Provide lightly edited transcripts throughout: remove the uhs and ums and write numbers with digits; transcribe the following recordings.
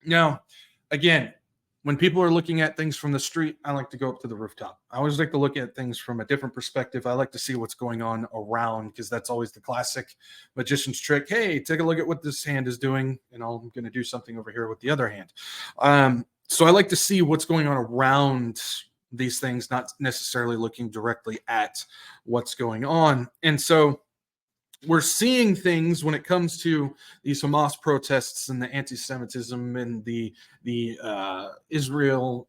Now, again, when people are looking at things from the street, I like to go up to the rooftop. I always like to look at things from a different perspective. I like to see what's going on around, because that's always the classic magician's trick. Hey, take a look at what this hand is doing, and I'm going to do something over here with the other hand. So I like to see what's going on around these things, not necessarily looking directly at what's going on. And so we're seeing things when it comes to these Hamas protests and the anti-Semitism and the Israel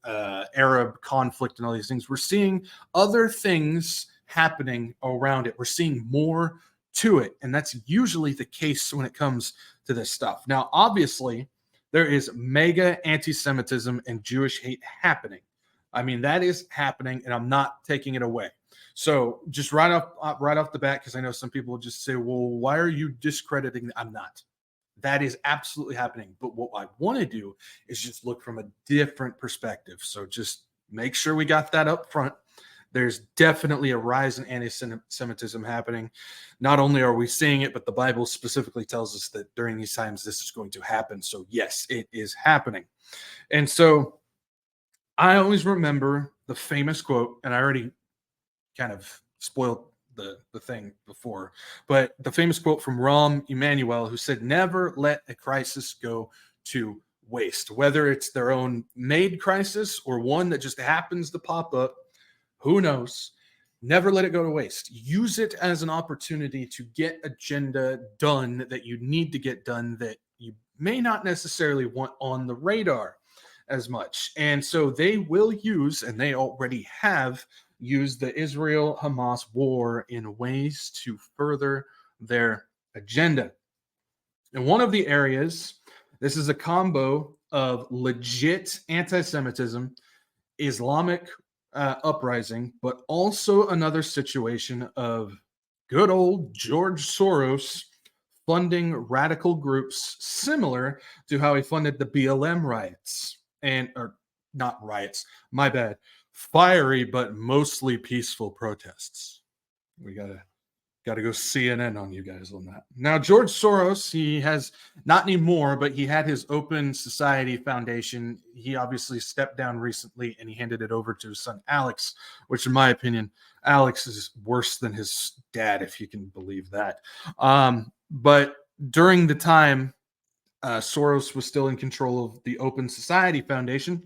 Arab conflict and all these things. We're seeing other things happening around it. We're seeing more to it, and that's usually the case when it comes to this stuff. Now, obviously, there is mega anti-Semitism and Jewish hate happening. I mean, that is happening, and I'm not taking it away. So just right off the bat, because I know some people will just say, well, why are you discrediting? I'm not. That is absolutely happening. But what I want to do is just look from a different perspective. So just make sure we got that up front. There's definitely a rise in anti-Semitism happening. Not only are we seeing it, but the Bible specifically tells us that during these times, this is going to happen. So yes, it is happening. And so I always remember the famous quote, and I already kind of spoiled the thing before, but the famous quote from Rahm Emanuel, who said, never let a crisis go to waste, whether it's their own made crisis or one that just happens to pop up. Who knows? Never let it go to waste. Use it as an opportunity to get agenda done that you need to get done that you may not necessarily want on the radar as much. And so they will use, and they already have used, the Israel-Hamas war in ways to further their agenda. And one of the areas, this is a combo of legit anti-Semitism, Islamic uprising, but also another situation of good old George Soros funding radical groups similar to how he funded the BLM riots. Or not riots, my bad. Fiery but mostly peaceful protests. We gotta go CNN on you guys on that. Now, George Soros, he has, not anymore, but he had his Open Society Foundation. He obviously stepped down recently, and he handed it over to his son Alex, which in my opinion, Alex is worse than his dad, if you can believe that. But during the time, Soros was still in control of the Open Society Foundation,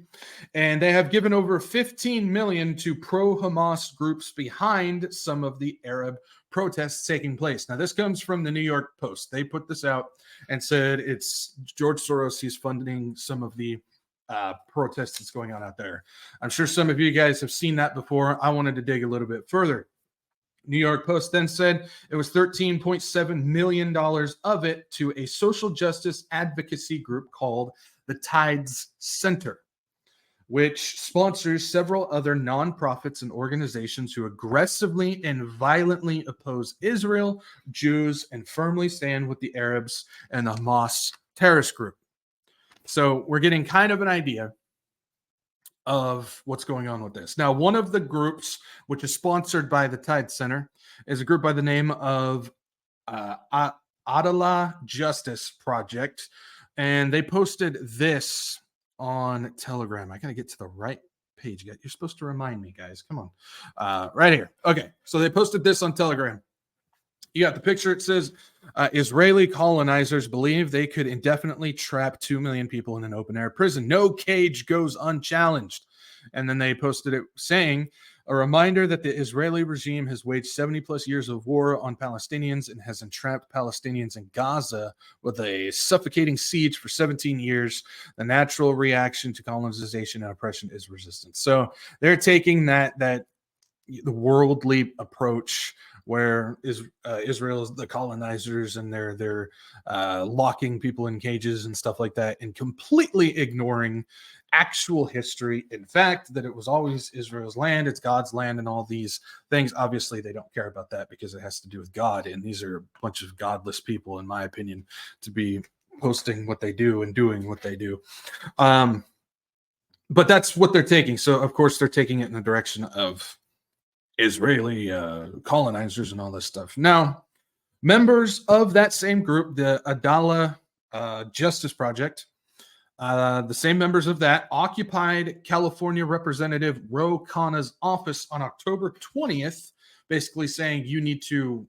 and they have given over $15 million to pro-Hamas groups behind some of the Arab protests taking place. Now, this comes from the New York Post. They put this out and said it's George Soros. He's funding some of the protests that's going on out there. I'm sure some of you guys have seen that before. I wanted to dig a little bit further. New York Post then said it was $13.7 million of it to a social justice advocacy group called the Tides Center, which sponsors several other nonprofits and organizations who aggressively and violently oppose Israel, Jews, and firmly stand with the Arabs and the Hamas terrorist group. So we're getting kind of an idea of what's going on with this. Now, one of the groups, which is sponsored by the Tide Center, is a group by the name of Adala Justice Project, and they posted this on Telegram. I gotta get to the right page. You're supposed to remind me, guys. Come on. Right here. Okay, so they posted this on Telegram. You got the picture. It says, Israeli colonizers believe they could indefinitely trap 2 million people in an open-air prison. No cage goes unchallenged. And then they posted it saying, a reminder that the Israeli regime has waged 70-plus years of war on Palestinians and has entrapped Palestinians in Gaza with a suffocating siege for 17 years. The natural reaction to colonization and oppression is resistance. So they're taking that the worldly approach where Israel is the colonizers and they're locking people in cages and stuff like that, and completely ignoring actual history. In fact, that it was always Israel's land, it's God's land, and all these things. Obviously, they don't care about that because it has to do with God, and these are a bunch of godless people, in my opinion, to be posting what they do and doing what they do. But that's what they're taking. So, of course, they're taking it in the direction of Israeli colonizers and all this stuff. Now, members of that same group, the Adala Justice Project, The same members of that occupied California Representative Ro Khanna's office on October 20th, basically saying you need to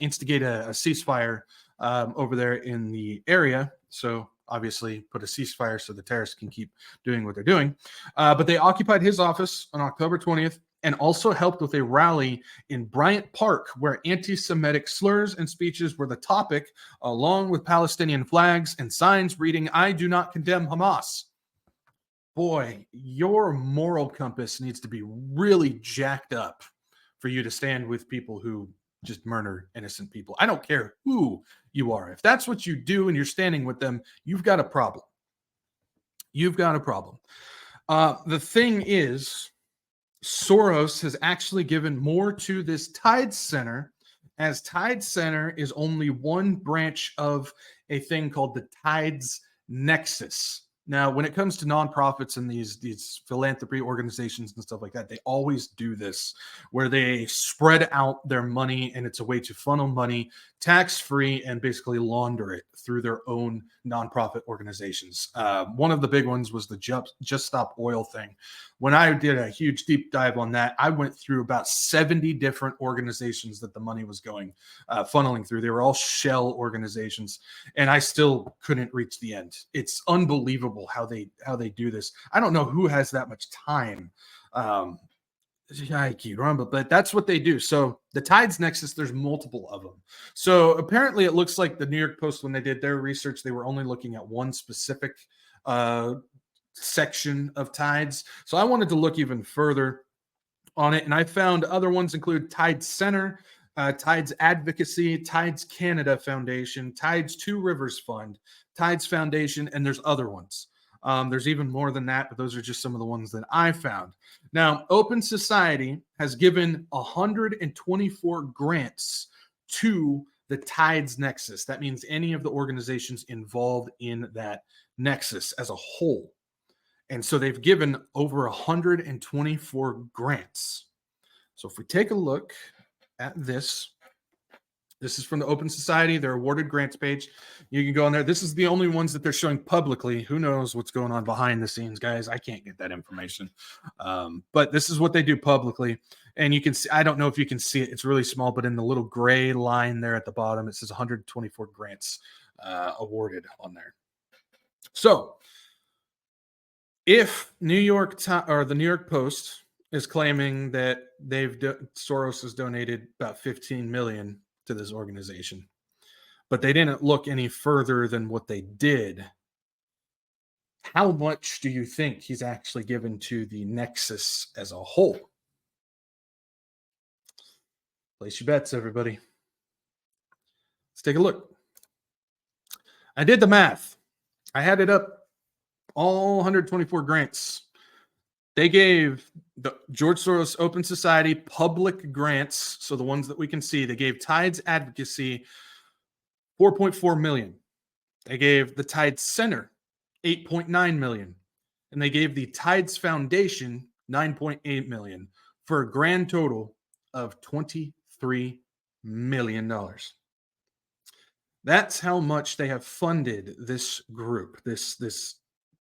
instigate a ceasefire over there in the area. So obviously put a ceasefire so the terrorists can keep doing what they're doing. But they occupied his office on October 20th and also helped with a rally in Bryant Park where anti-Semitic slurs and speeches were the topic, along with Palestinian flags and signs reading, "I do not condemn Hamas." Boy, your moral compass needs to be really jacked up for you to stand with people who just murder innocent people. I don't care who you are. If that's what you do and you're standing with them, you've got a problem. You've got a problem. The thing is, Soros has actually given more to this Tide Center, as Tide Center is only one branch of a thing called the Tides Nexus. Now, when it comes to nonprofits and these philanthropy organizations and stuff like that, they always do this where they spread out their money, and it's a way to funnel money tax-free and basically launder it through their own nonprofit organizations. One of the big ones was the Just Stop Oil thing. When I did a huge deep dive on that, I went through about 70 different organizations that the money was going funneling through. They were all shell organizations, and I still couldn't reach the end. It's unbelievable how they do this. I don't know who has that much time. I keep remember, but that's what they do. So the Tides Nexus, there's multiple of them. So apparently, it looks like the New York Post, when they did their research, they were only looking at one specific section of Tides. So I wanted to look even further on it, and I found other ones include Tides Center, Tides Advocacy, Tides Canada Foundation, Tides Two Rivers Fund, Tides Foundation, and there's other ones. There's even more than that, but those are just some of the ones that I found. Now, Open Society has given 124 grants to the Tides Nexus. That means any of the organizations involved in that nexus as a whole. And so they've given over 124 grants. So if we take a look at this, this is from the Open Society, their awarded grants page. You can go on there. This is the only ones that they're showing publicly. Who knows what's going on behind the scenes, guys? I can't get that information. But this is what they do publicly. And you can see, I don't know if you can see it. It's really small, but in the little gray line there at the bottom, it says 124 grants awarded on there. So if the New York Post is claiming that Soros has donated about 15 million to this organization, but they didn't look any further than what they did, how much do you think he's actually given to the Nexus as a whole? Place your bets, everybody. Let's take a look. I did the math. I had it up. All 124 grants. They gave the George Soros Open Society public grants, so the ones that we can see. They gave Tides Advocacy 4.4 million. They gave the Tides Center 8.9 million. And they gave the Tides Foundation 9.8 million for a grand total of $23 million. That's how much they have funded this group, this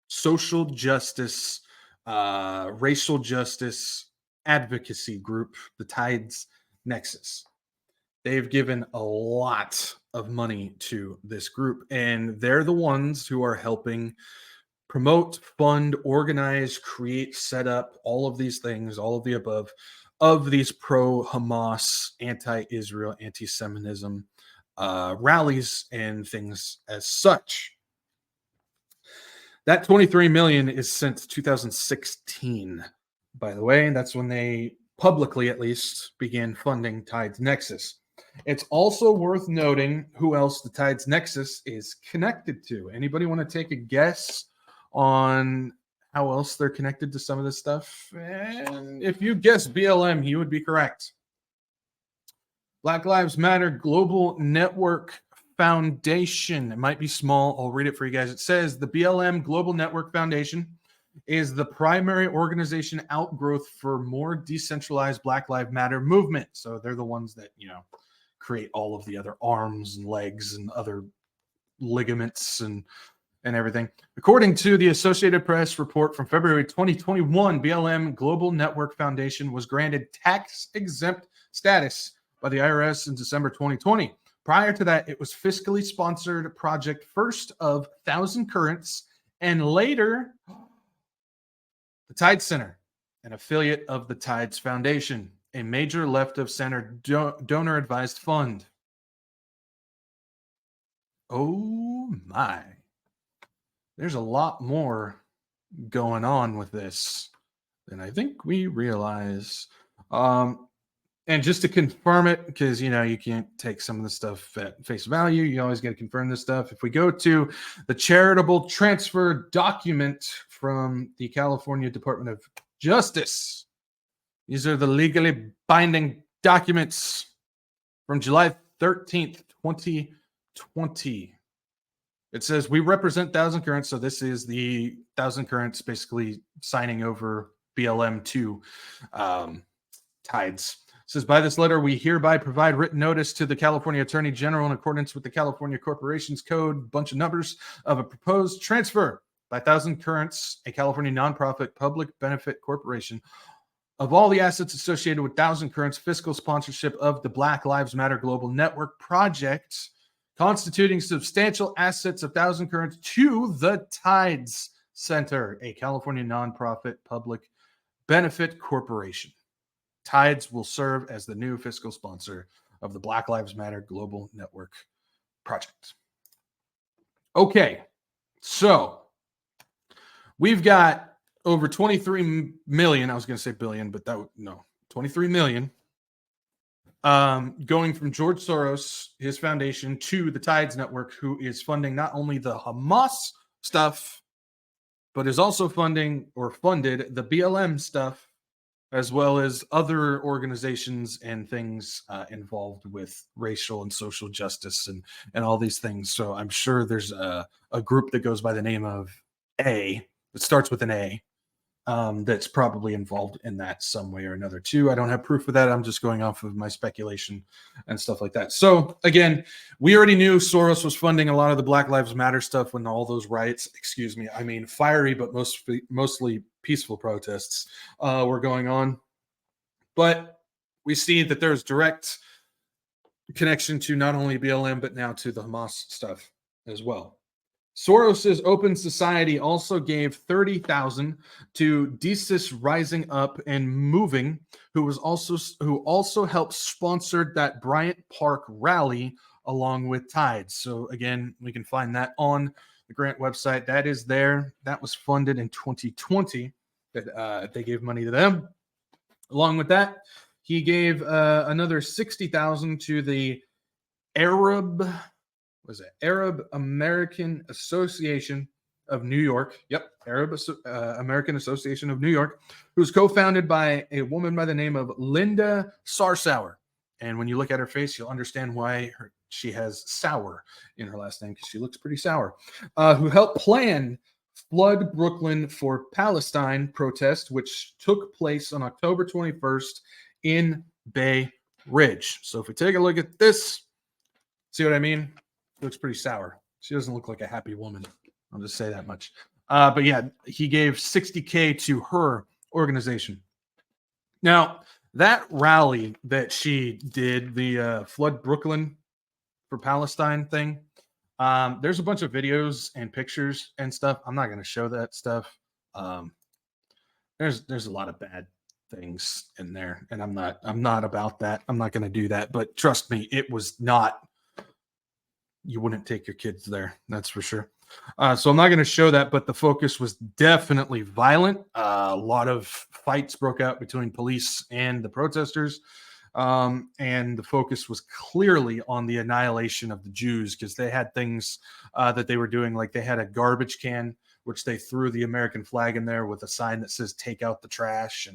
social justice, racial justice advocacy group, the Tides Nexus. They've given a lot of money to this group, and they're the ones who are helping promote, fund, organize, create, set up all of these things, all of the above, of these pro-Hamas, anti-Israel, anti-Semitism rallies and things as such. That 23 million is since 2016, by the way. That's when they publicly, at least, began funding Tides Nexus. It's also worth noting who else the Tides Nexus is connected to. Anybody want to take a guess on how else they're connected to some of this stuff? And if you guess BLM, you would be correct. Black Lives Matter Global Network Foundation. It might be small. I'll read it for you guys. It says the BLM Global Network Foundation is the primary organization outgrowth for more decentralized Black Lives Matter movement. So they're the ones that, create all of the other arms and legs and other ligaments and and everything. According to the Associated Press report from February 2021, BLM Global Network Foundation was granted tax-exempt status by the IRS in December 2020. Prior to that, it was fiscally sponsored project first of Thousand Currents, and later the Tides Center, an affiliate of the Tides Foundation, a major left-of-center donor-advised fund. Oh my. There's a lot more going on with this than I think we realize. And just to confirm it, because you can't take some of the stuff at face value, you always got to confirm this stuff. If we go to the charitable transfer document from the California Department of Justice, these are the legally binding documents from July 13th, 2020. It says, we represent Thousand Currents. So this is the Thousand Currents basically signing over BLM to Tides. It says, by this letter, we hereby provide written notice to the California Attorney General in accordance with the California Corporations Code, bunch of numbers, of a proposed transfer by Thousand Currents, a California nonprofit public benefit corporation, of all the assets associated with Thousand Currents' fiscal sponsorship of the Black Lives Matter Global Network project, constituting substantial assets of Thousand Currents to the Tides Center, a California nonprofit public benefit corporation. Tides will serve as the new fiscal sponsor of the Black Lives Matter Global Network project. Okay, so we've got over 23 million. I was going to say billion, but no, 23 million. Going from George Soros, his foundation, to the Tides Network, who is funding not only the Hamas stuff, but is also funded the BLM stuff, as well as other organizations and things involved with racial and social justice and all these things. So I'm sure there's a group that goes by the name of A, that starts with an A, that's probably involved in that some way or another too. I don't have proof of that. I'm just going off of my speculation and stuff like that. So again, we already knew Soros was funding a lot of the Black Lives Matter stuff when all those riots, fiery but mostly peaceful protests were going on. But we see that there's direct connection to not only BLM, but now to the Hamas stuff as well. Soros's Open Society also gave $30,000 to Desis Rising Up and Moving, who also helped sponsor that Bryant Park rally along with Tides. So again, we can find that on the grant website. That is there. That was funded in 2020. That they gave money to them. Along with that, he gave another $60,000 to the Arab American Association of New York. Yep, American Association of New York, who's co-founded by a woman by the name of Linda Sarsauer. And when you look at her face, you'll understand why she has sour in her last name, because she looks pretty sour. Who helped plan Flood Brooklyn for Palestine protest, which took place on October 21st in Bay Ridge. So if we take a look at this, see what I mean? Looks pretty sour. She doesn't look like a happy woman. I'll just say that much. But yeah, he gave $60K to her organization. Now, that rally that she did, the Flood Brooklyn for Palestine thing, there's a bunch of videos and pictures and stuff. I'm not going to show that stuff. There's a lot of bad things in there, and I'm not about that. I'm not going to do that. But trust me, it was not. You wouldn't take your kids there, that's for sure. So I'm not going to show that, but the focus was definitely violent. A lot of fights broke out between police and the protesters. And the focus was clearly on the annihilation of the Jews, because they had things that they were doing. Like they had a garbage can, which they threw the American flag in there with a sign that says "Take out the trash"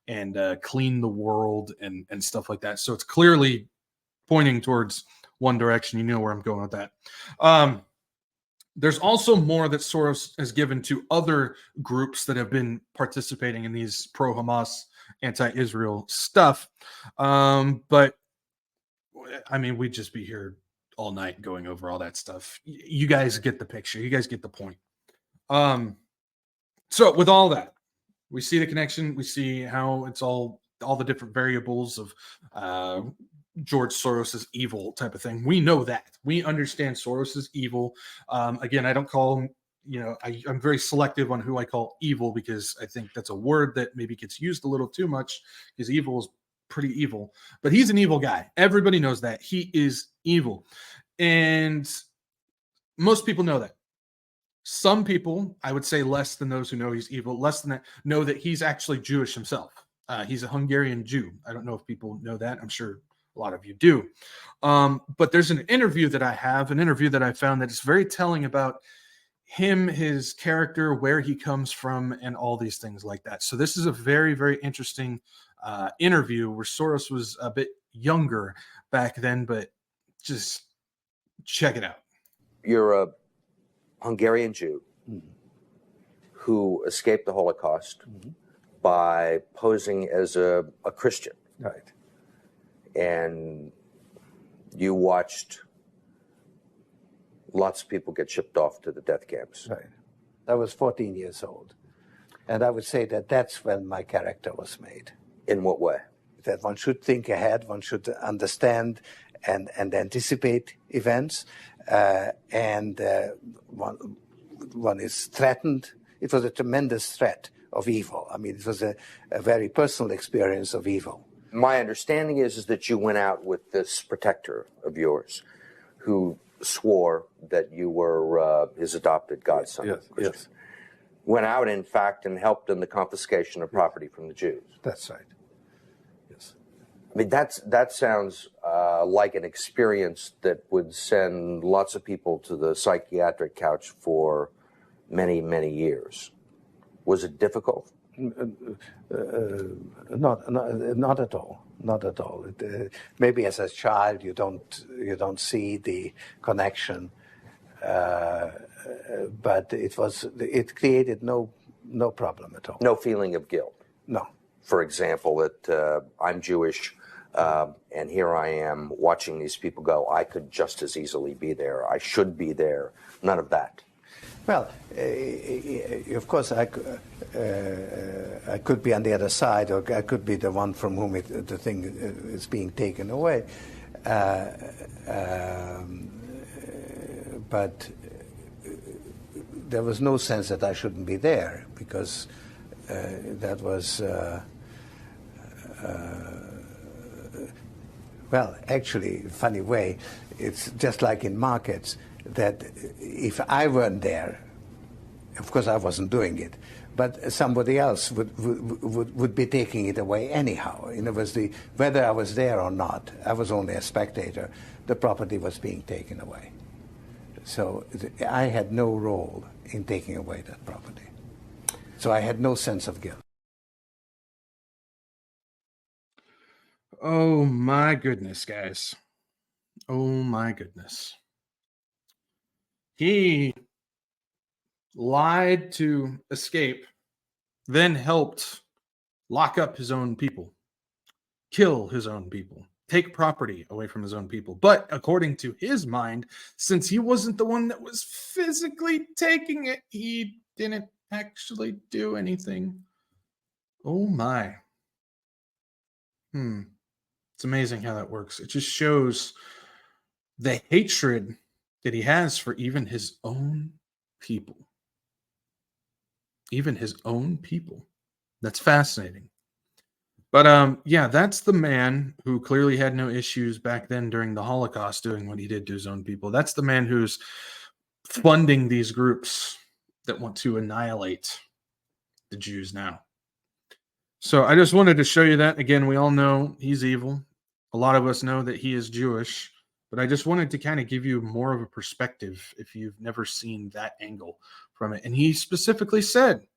and "Clean the world" and stuff like that. So it's clearly pointing towards one direction. You know where I'm going with that. There's also more that Soros has given to other groups that have been participating in these pro-Hamas, anti-Israel stuff. But I mean, we'd just be here all night going over all that stuff. You guys get the picture. You guys get the point. So with all that, we see the connection. We see how it's all the different variables of George Soros's evil type of thing. We know that. We understand Soros's evil. Again, I don't call him, I'm very selective on who I call evil, because I think that's a word that maybe gets used a little too much, because evil is pretty evil. But he's an evil guy. Everybody knows that. He is evil. And most people know that. Some people, I would say less than those who know he's evil, less than that, know that he's actually Jewish himself. He's a Hungarian Jew. I don't know if people know that. I'm sure a lot of you do. But there's an interview that I found that is very telling about him, his character, where he comes from, and all these things like that. So this is a very, very interesting interview where Soros was a bit younger back then, but just check it out. You're a Hungarian Jew who escaped the Holocaust by posing as a Christian. Right. And you watched lots of people get shipped off to the death camps. Right. I was 14 years old. And I would say that that's when my character was made. In what way? That one should think ahead, one should understand and anticipate events, and one is threatened. It was a tremendous threat of evil. I mean, it was a very personal experience of evil. My understanding is that you went out with this protector of yours who swore that you were his adopted godson. Yes, yes. Went out, in fact, and helped in the confiscation of property from the Jews. That's right. Yes. I mean, that sounds like an experience that would send lots of people to the psychiatric couch for many, many years. Was it difficult? Not at all. Not at all. Maybe as a child you don't see the connection, but it created no problem at all. No feeling of guilt. No. For example, that I'm Jewish, and here I am watching these people go. I could just as easily be there. I should be there. None of that. Well, of course, I could be on the other side, or I could be the one from whom the thing is being taken away. But there was no sense that I shouldn't be there, because that was, well, actually, funny way, it's just like in markets, that if I weren't there, of course I wasn't doing it, but somebody else would be taking it away anyhow. In other words, whether I was there or not, I was only a spectator, the property was being taken away. So I had no role in taking away that property. So I had no sense of guilt. Oh my goodness, guys. Oh my goodness. He lied to escape, then helped lock up his own people, kill his own people, take property away from his own people. But according to his mind, since he wasn't the one that was physically taking it, he didn't actually do anything. Oh my. It's amazing how that works. It just shows the hatred that he has for even his own people. Even his own people. That's fascinating. But yeah, that's the man who clearly had no issues back then during the Holocaust doing what he did to his own people. That's the man who's funding these groups that want to annihilate the Jews now. So I just wanted to show you that. Again, we all know he's evil. A lot of us know that he is Jewish. But I just wanted to kind of give you more of a perspective if you've never seen that angle from it. And he specifically said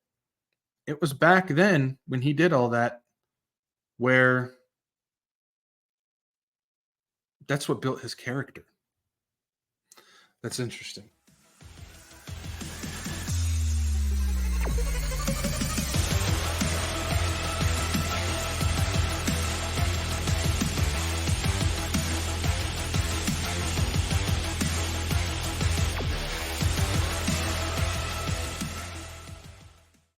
it was back then when he did all that where that's what built his character. That's interesting.